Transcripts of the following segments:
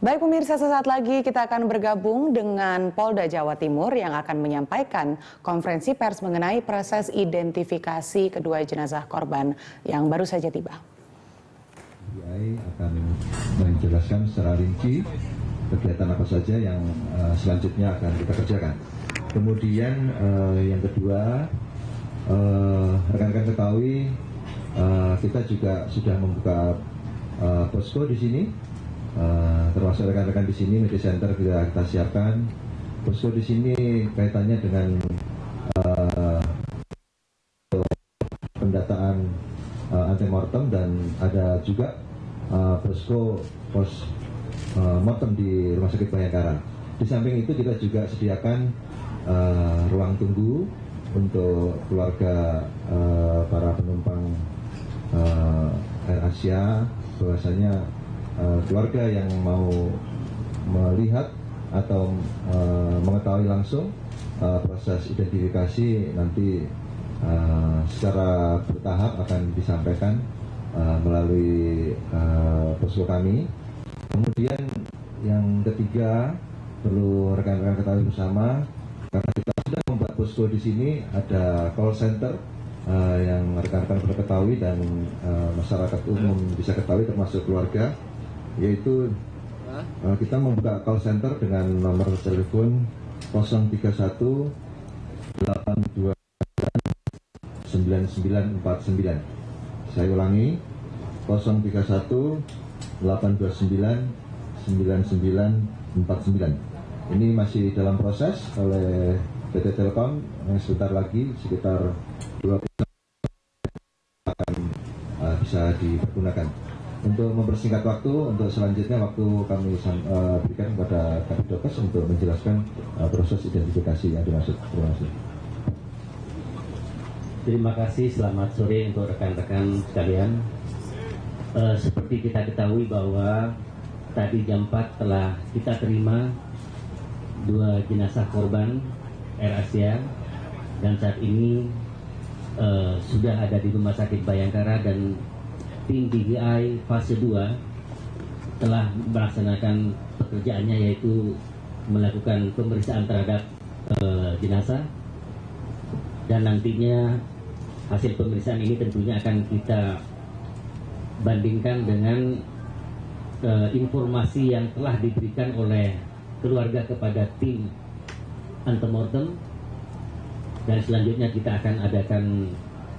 Baik pemirsa, sesaat lagi kita akan bergabung dengan Polda Jawa Timur yang akan menyampaikan konferensi pers mengenai proses identifikasi kedua jenazah korban yang baru saja tiba. FBI akan menjelaskan secara rinci kegiatan apa saja yang selanjutnya akan kita kerjakan. Kemudian yang kedua, rekan-rekan ketahui kita juga sudah membuka posko di sini. Termasuk rekan-rekan di sini, media center kita siapkan. Posko di sini kaitannya dengan pendataan antemortem dan ada juga posko pos mortem di Rumah Sakit Bayangkara. Di samping itu kita juga sediakan ruang tunggu untuk keluarga para penumpang AirAsia, bahwasanya keluarga yang mau melihat atau mengetahui langsung proses identifikasi nanti secara bertahap akan disampaikan melalui posko kami. Kemudian yang ketiga, perlu rekan-rekan ketahui bersama, karena kita sudah membuat posko di sini, ada call center yang rekan-rekan perlu ketahui dan masyarakat umum bisa ketahui termasuk keluarga, yaitu kita membuka call center dengan nomor telepon 031 829 9949. Saya ulangi, 031 829 9949. Ini masih dalam proses oleh PT Telkom, yang sebentar lagi sekitar 2 akan bisa dipergunakan. Untuk mempersingkat waktu, untuk selanjutnya waktu kami berikan kepada Kapolres untuk menjelaskan proses identifikasi yang dimaksud. Terima kasih. Terima kasih, selamat sore untuk rekan-rekan sekalian. Seperti kita ketahui bahwa tadi jam 4 telah kita terima 2 jenazah korban AirAsia, dan saat ini sudah ada di Rumah Sakit Bayangkara, dan tim DVI fase 2 telah melaksanakan pekerjaannya, yaitu melakukan pemeriksaan terhadap jenazah, dan nantinya hasil pemeriksaan ini tentunya akan kita bandingkan dengan informasi yang telah diberikan oleh keluarga kepada tim antemortem, dan selanjutnya kita akan adakan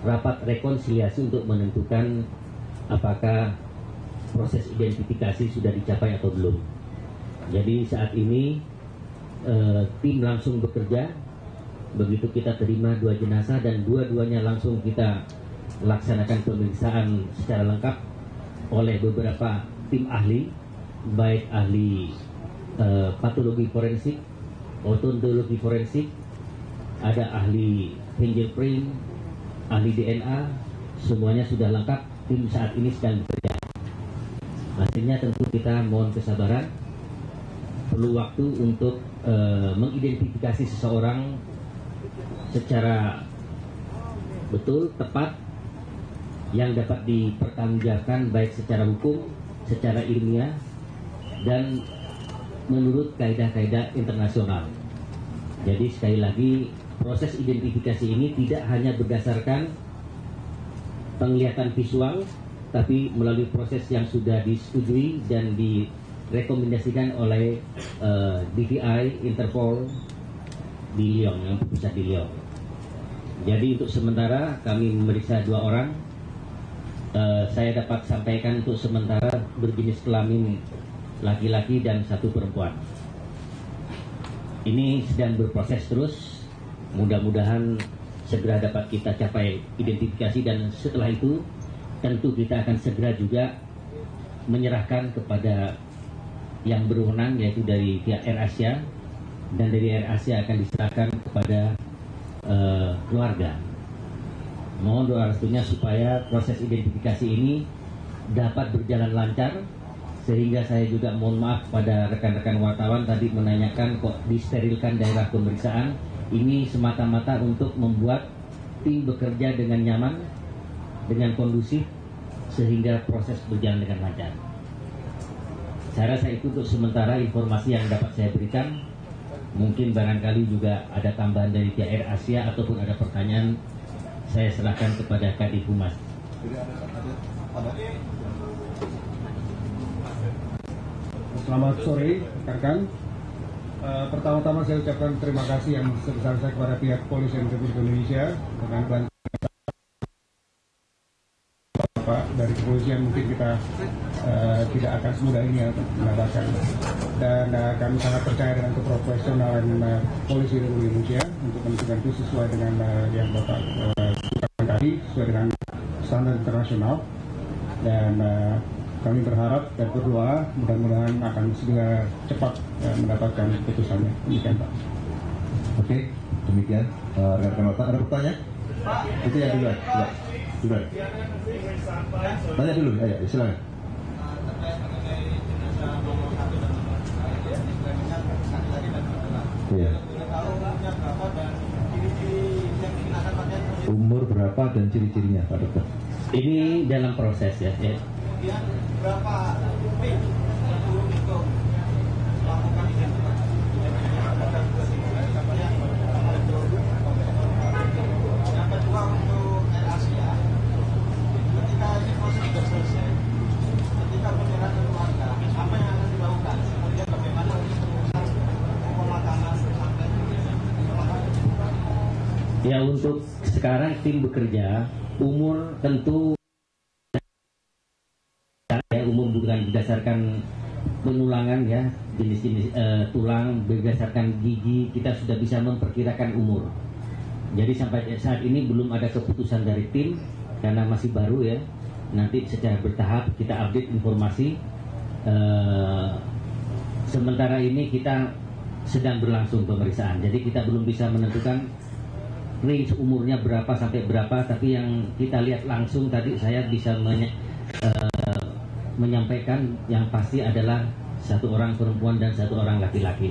rapat rekonsiliasi untuk menentukan apakah proses identifikasi sudah dicapai atau belum. Jadi saat ini tim langsung bekerja. Begitu kita terima 2 jenazah dan dua-duanya langsung kita laksanakan pemeriksaan secara lengkap oleh beberapa tim ahli, baik ahli patologi forensik, odontologi forensik, ada ahli fingerprint, ahli DNA, semuanya sudah lengkap. Tim saat ini sedang bekerja. Hasilnya tentu kita mohon kesabaran, perlu waktu untuk mengidentifikasi seseorang secara betul, tepat, yang dapat dipertanggungjawabkan baik secara hukum, secara ilmiah, dan menurut kaidah-kaidah internasional. Jadi sekali lagi, proses identifikasi ini tidak hanya berdasarkan penglihatan visual, tapi melalui proses yang sudah disetujui dan direkomendasikan oleh DVI Interpol di Lyon, yang berpusat di Lyon. Jadi untuk sementara kami memeriksa 2 orang. Saya dapat sampaikan untuk sementara berjenis kelamin laki-laki dan 1 perempuan. Ini sedang berproses terus. Mudah-mudahan segera dapat kita capai identifikasi, dan setelah itu tentu kita akan segera juga menyerahkan kepada yang berwenang, yaitu dari pihak AirAsia, dan dari AirAsia akan diserahkan kepada keluarga. Mohon doa restunya supaya proses identifikasi ini dapat berjalan lancar, sehingga saya juga mohon maaf pada rekan-rekan wartawan tadi menanyakan kok disterilkan daerah pemeriksaan. Ini semata-mata untuk membuat tim bekerja dengan nyaman, dengan kondusif, sehingga proses berjalan dengan lancar. Saya rasa itu untuk sementara informasi yang dapat saya berikan. Mungkin barangkali juga ada tambahan dari pihak AirAsia ataupun ada pertanyaan, saya serahkan kepada Kadif Humas. Selamat sore, rekan-rekan. Pertama-tama saya ucapkan terima kasih yang sebesar-besarnya kepada pihak Kepolisian Republik Indonesia dengan bantuan Bapak dari kepolisian. Mungkin kita tidak akan semudah ini ya, mendapatkan, dan kami sangat percaya dengan keprofesionalan Polisi Republik Indonesia untuk menentukan itu sesuai dengan yang Bapak sebutkan tadi, sesuai dengan standar internasional, dan kami berharap dan berdoa mudah-mudahan akan segera cepat mendapatkan keputusannya. Demikian Pak. Oke, demikian. Rekan-rekan wartawan, ada pertanyaan? Itu yang duluan. Duluan. Tanya dulu, ayo silakan. Iya. Umur berapa dan ciri-cirinya Pak Dokter? Ini dalam proses ya. Kemudian berapa tim untuk melakukan identifikasi? Yang kedua untuk AirAsia, ketika ini proses sudah selesai, ketika penyerahan ke keluarga, apa yang akan dilakukan? Kemudian bagaimana untuk pemakaman sampai Ya, untuk sekarang tim bekerja, umur tentu umum bukan berdasarkan penulangan ya, jenis-jenis tulang, berdasarkan gigi, kita sudah bisa memperkirakan umur. Jadi sampai saat ini belum ada keputusan dari tim karena masih baru ya. Nanti secara bertahap kita update informasi. Sementara ini kita sedang berlangsung pemeriksaan, jadi kita belum bisa menentukan range umurnya berapa sampai berapa, tapi yang kita lihat langsung tadi saya bisa menyampaikan yang pasti adalah satu orang perempuan dan satu orang laki-laki.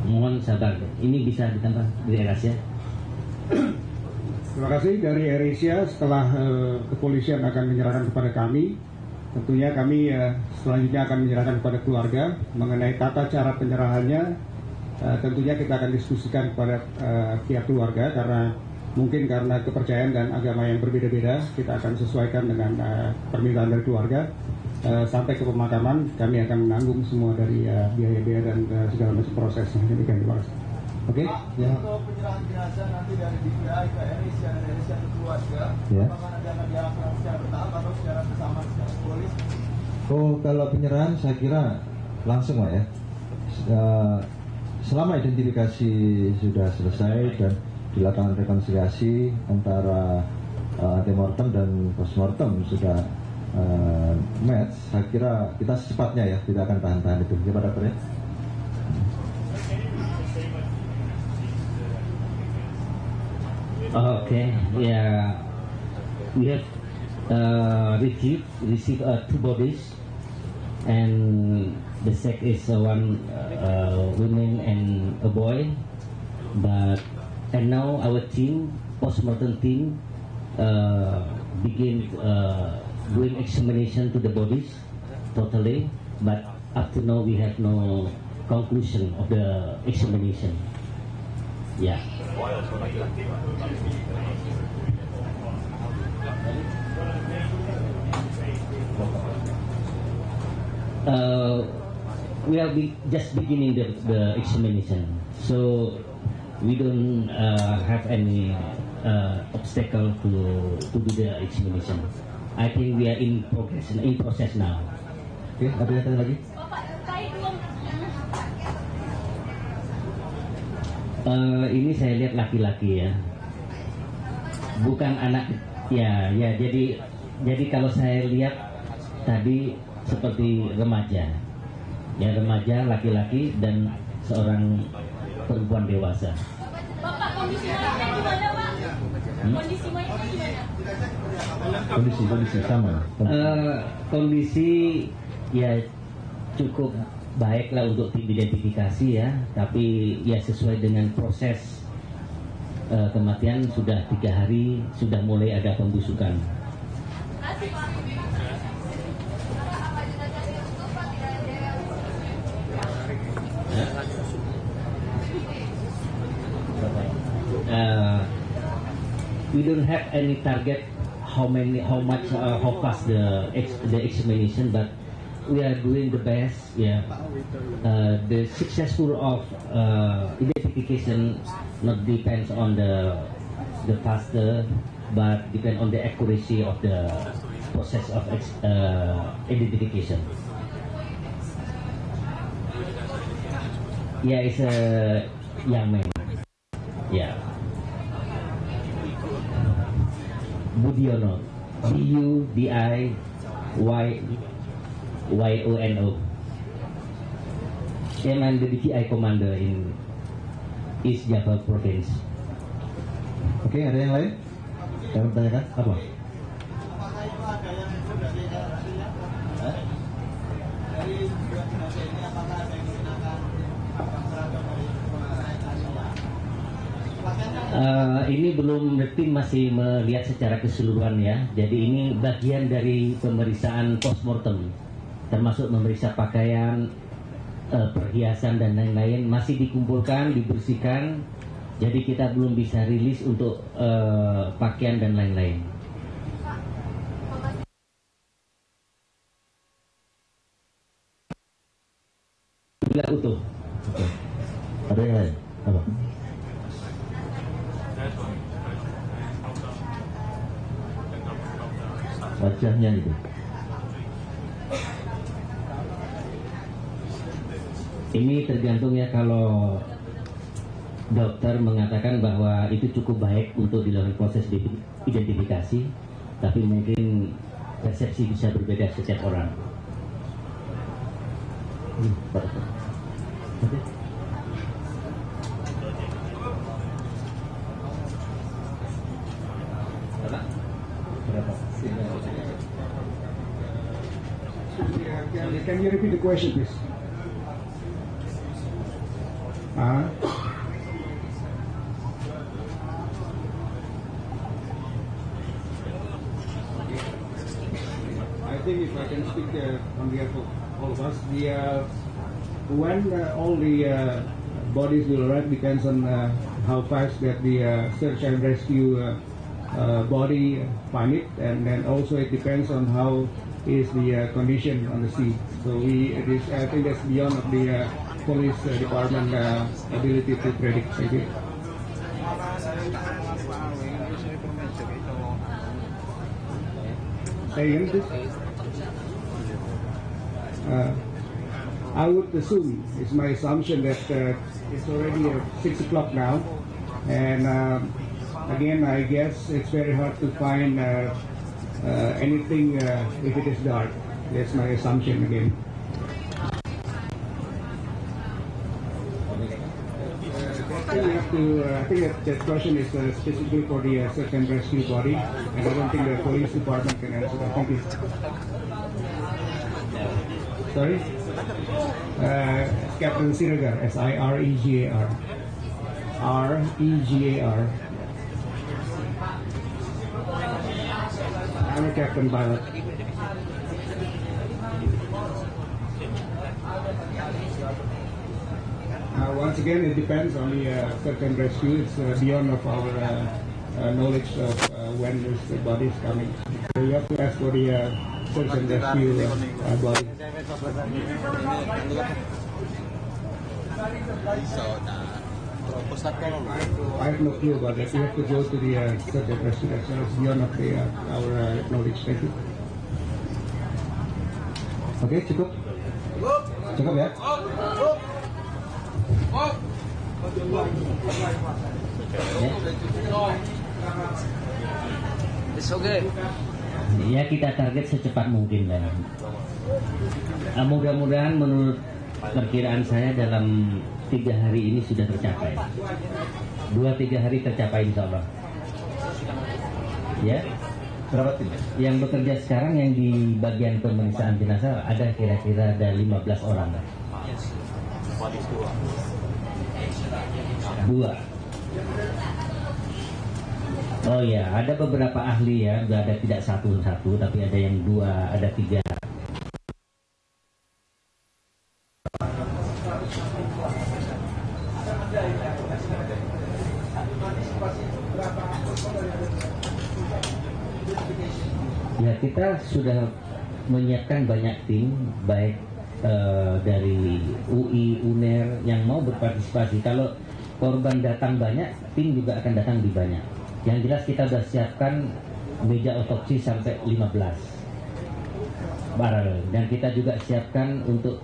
Mohon sabar, ini bisa ditambah dari AirAsia. Terima kasih dari AirAsia. Setelah kepolisian akan menyerahkan kepada kami, tentunya kami selanjutnya akan menyerahkan kepada keluarga. Mengenai tata cara penyerahannya, tentunya kita akan diskusikan kepada pihak keluarga, karena mungkin karena kepercayaan dan agama yang berbeda-beda, kita akan sesuaikan dengan permintaan dari keluarga. Sampai ke pemakaman, kami akan menanggung semua dari biaya-biaya dan segala macam prosesnya. Demikian, terima kasih. Oke, ya. Untuk penyerahan jenazah nanti dari DPI ke AirAsia dan AirAsia ke keluarga, Ya. apakah nanti akan dilakukan secara bertahap atau secara bersama secara polis? Oh, kalau penyerahan saya kira langsung Pak ya. Selama identifikasi sudah selesai dan dilakukan rekonsiliasi antara antemortem dan postmortem sudah match, saya kira kita secepatnya ya, tidak akan tahan-tahan itu. Gimana Dokter ya? Okay, yeah, we have received 2 bodies, and the sex is one woman and a boy. And now our team, postmortem team, begin doing examination to the bodies totally. But up to now we have no conclusion of the examination. Yeah. We are just beginning the examination, so we don't have any obstacle to do the examination. I think we are in process now. Oke, ada yang tanya lagi? Ini saya lihat laki-laki ya, bukan anak ya. Jadi kalau saya lihat tadi seperti remaja, ya remaja laki-laki dan seorang perempuan dewasa. Bapak, kondisi mayatnya gimana Pak? Kondisi mayatnya gimana? Kondisi sama. Kondisi ya cukup baik lah untuk tim identifikasi ya, tapi ya sesuai dengan proses kematian sudah 3 hari sudah mulai ada pembusukan. We don't have any target how fast the examination, but we are doing the best. Yeah, the successful of identification not depends on the faster, but depend on the accuracy of the process of identification. Yeah, it's a young man. Yeah. Budiono, Budiono. And I'm the DVI commander in East Java Province. Oke, ada yang lain? Yang bertanyakan apa? Apakah itu ada yang itu dari Asia? Dari dua jenazah ini apakah ada yang menggunakan seragam dari Asia? Ini belum tim masih melihat secara keseluruhan ya. Jadi ini bagian dari pemeriksaan postmortem, termasuk memeriksa pakaian, perhiasan dan lain-lain masih dikumpulkan, dibersihkan. Jadi kita belum bisa rilis untuk pakaian dan lain-lain. Bila utuh. Oke. Ada yang lain? Apa? Wajahnya itu. Ini tergantung ya, kalau dokter mengatakan bahwa itu cukup baik untuk dilakukan proses identifikasi, tapi mungkin persepsi bisa berbeda setiap orang. Oke. Can you repeat the question, please? I think if I can speak on behalf of all of us, when all the bodies will arrive depends on how fast that the search and rescue body find it, and then also it depends on how is the condition on the sea. So I think that's beyond of the police department ability to predict. Thank you. Say again, please. I would assume, it's my assumption that it's already 6 o'clock now, and again, I guess it's very hard to find anything if it is dark. That's my assumption again. I think that question is specifically for the search and rescue body, and I don't think the police department can answer that. Thank you. Sorry? Captain Siregar, Siregar. Regar. I'm a captain pilot. Once again, it depends on the search and rescue. It's beyond of our knowledge of when the body is coming. So you have to ask for the search and rescue body. I have no clue about that. You have to go to the search and rescue. That's beyond of our knowledge. Thank you. Oke, cukup. Cukup ya. Ya, kita target secepat mungkin lah. Mudah-mudahan menurut perkiraan saya dalam 3 hari ini sudah tercapai. 2-3 hari tercapai insya Allah. Ya. Berapa tim? Yang bekerja sekarang yang di bagian pemeriksaan jenazah ada kira-kira ada 15 orang. 2. Oh ya, ada beberapa ahli ya, ada tidak 1, tapi ada yang 2, ada 3. Ya, kita sudah menyiapkan banyak tim, baik dari UI, UNER yang mau berpartisipasi. Kalau korban datang banyak, tim juga akan datang lebih banyak. Yang jelas kita sudah siapkan meja otopsi sampai 15 barrel, dan kita juga siapkan untuk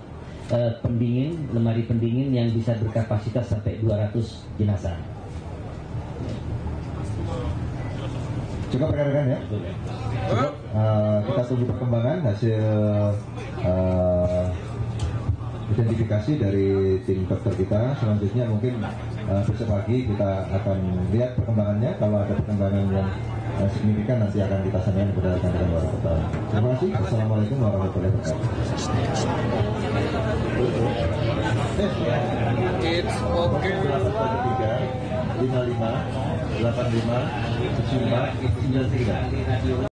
pendingin, lemari pendingin yang bisa berkapasitas sampai 200 jenazah. Cukup rekan-rekan ya. Kita tunggu perkembangan hasil identifikasi dari tim dokter kita. Selanjutnya mungkin besok pagi kita akan lihat perkembangannya. Kalau ada perkembangan yang signifikan nanti akan kita sampaikan kepada rekan-rekan wartawan. Terima kasih. Assalamualaikum warahmatullahi wabarakatuh. It's okay. 55 85 75 93.